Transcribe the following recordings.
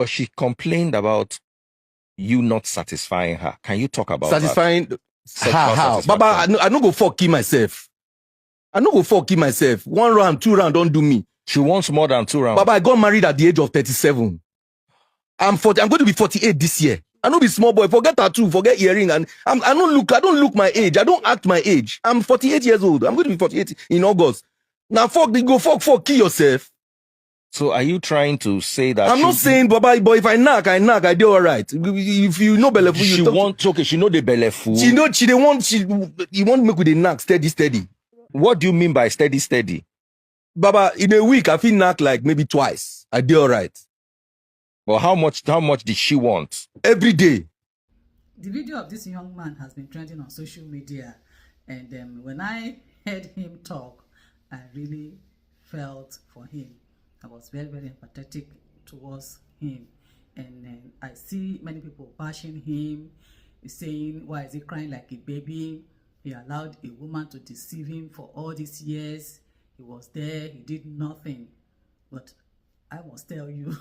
But she complained about you not satisfying her. Can you talk about satisfying that? how? Baba, I no go fuck myself. I no go fuck myself. 1 round, 2 round, don't do me. She wants more than 2 rounds. Baba, I got married at the age of 37. I'm going to be 48 this year. I know be small boy. Forget tattoo, forget earring, and I don't look my age. I don't act my age. I'm 48 years old. I'm going to be 48 in August. Now fuck, kill yourself. So are you trying to say that? I'm not saying, Baba, but if I knock, I do all right. If you know belefu, she wants okay. She know the belefu. You want make with the knock steady. What do you mean by steady? Baba, in a week I feel knock like maybe twice. I do all right. Well, how much did she want? Every day. The video of this young man has been trending on social media, and when I heard him talk, I really felt for him. I was very, very empathetic towards him, and I see many people bashing him, saying, why is he crying like a baby? He allowed a woman to deceive him for all these years. He was there, he did nothing. But I must tell you,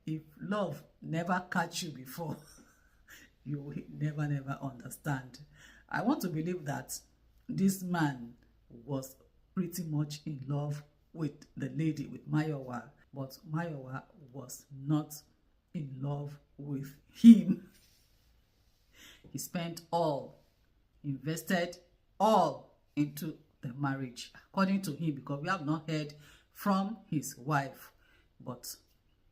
if love never catch you before, you will never understand. I want to believe that this man was pretty much in love with the lady, with Mayowa, but Mayowa was not in love with him. He spent all, invested all into the marriage, according to him, because we have not heard from his wife. But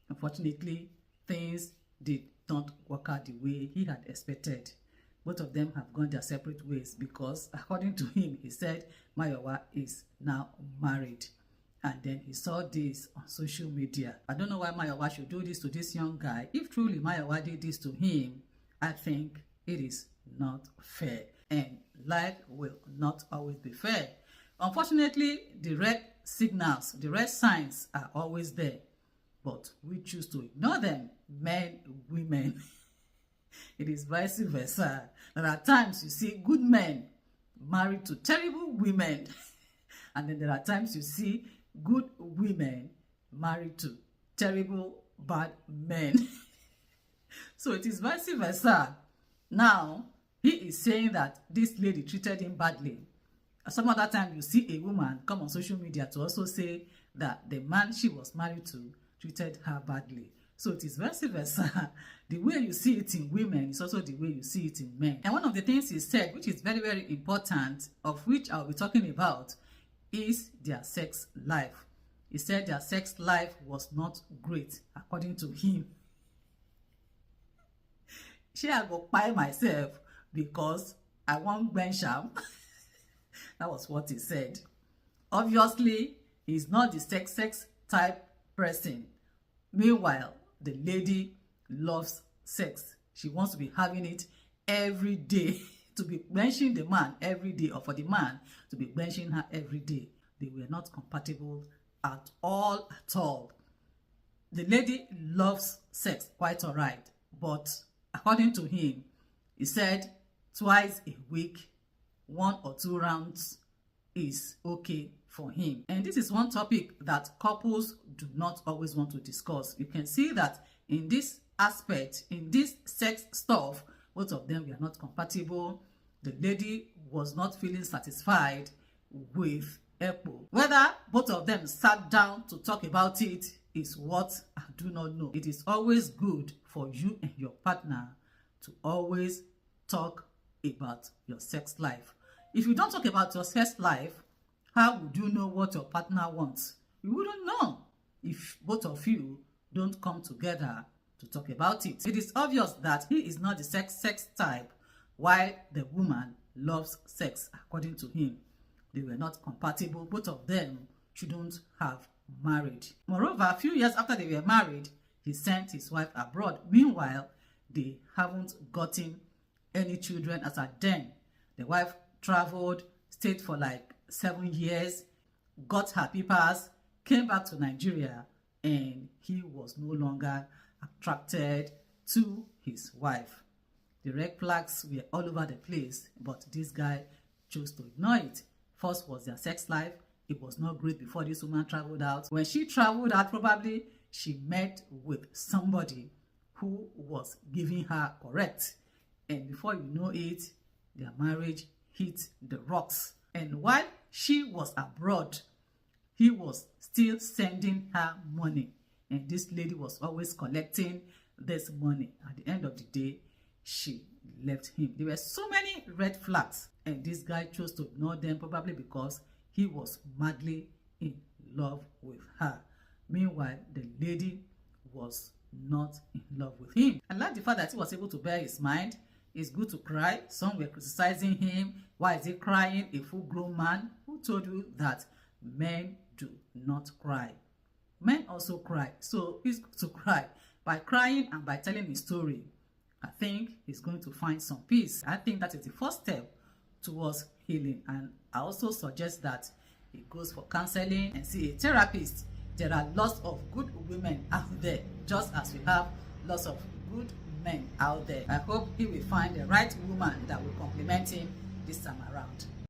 unfortunately, things did not work out the way he had expected. Both of them have gone their separate ways because, according to him, he said Mayowa is now married. And then he saw this on social media. I don't know why Mayowa should do this to this young guy. If truly Mayowa did this to him, I think it is not fair. And life will not always be fair. Unfortunately, the red signals, the red signs are always there. But we choose to ignore them, men, women. It is vice versa. There are times you see good men married to terrible women. And then there are times you see good women married to terrible, bad men. So it is vice versa. Now, he is saying that this lady treated him badly. Some other time you see a woman come on social media to also say that the man she was married to treated her badly. So it is vice versa. The way you see it in women is also the way you see it in men. And one of the things he said, which is very, very important, of which I'll be talking about, is their sex life. He said their sex life was not great, according to him. I go buy myself because I want Bensham. That was what he said. Obviously, he's not the sex type person. Meanwhile, the lady loves sex. She wants to be having it every day. To be benching the man every day, or for the man to be benching her every day. They were not compatible at all. The lady loves sex quite all right, but according to him, he said twice a week, 1 or 2 rounds is okay for him. And this is one topic that couples do not always want to discuss. You can see that in this aspect, in this sex stuff, both of them were not compatible. The lady was not feeling satisfied with Ekpo. Whether both of them sat down to talk about it is what I do not know. It is always good for you and your partner to always talk about your sex life. If you don't talk about your sex life, how would you know what your partner wants? You wouldn't know if both of you don't come together to talk about it. It is obvious that he is not the sex type, while the woman loves sex, according to him. They were not compatible. Both of them shouldn't have married. Moreover, a few years after they were married, he sent his wife abroad. Meanwhile, they haven't gotten any children as at then. The wife traveled, stayed for like 7 years, got her papers, came back to Nigeria, and he was no longer attracted to his wife. The red flags were all over the place, but this guy chose to ignore it. First was their sex life. It was not great before this woman traveled out. When she traveled out, probably she met with somebody who was giving her correct. And before you know it, their marriage hit the rocks. And while she was abroad, he was still sending her money. And this lady was always collecting this money. At the end of the day, she left him. There were so many red flags, and this guy chose to ignore them, probably because he was madly in love with her. Meanwhile, the lady was not in love with him. I like the fact that he was able to bear his mind. It's good to cry. Some were criticizing him. Why is he crying? A full-grown man. Who told you that men do not cry? Men also cry. So he's good to cry. By crying and by telling his story, I think he's going to find some peace. I think that is the first step towards healing. And I also suggest that he goes for counseling and see a therapist. There are lots of good women out there, just as we have lots of good men out there. I hope he will find the right woman that will complement him this time around.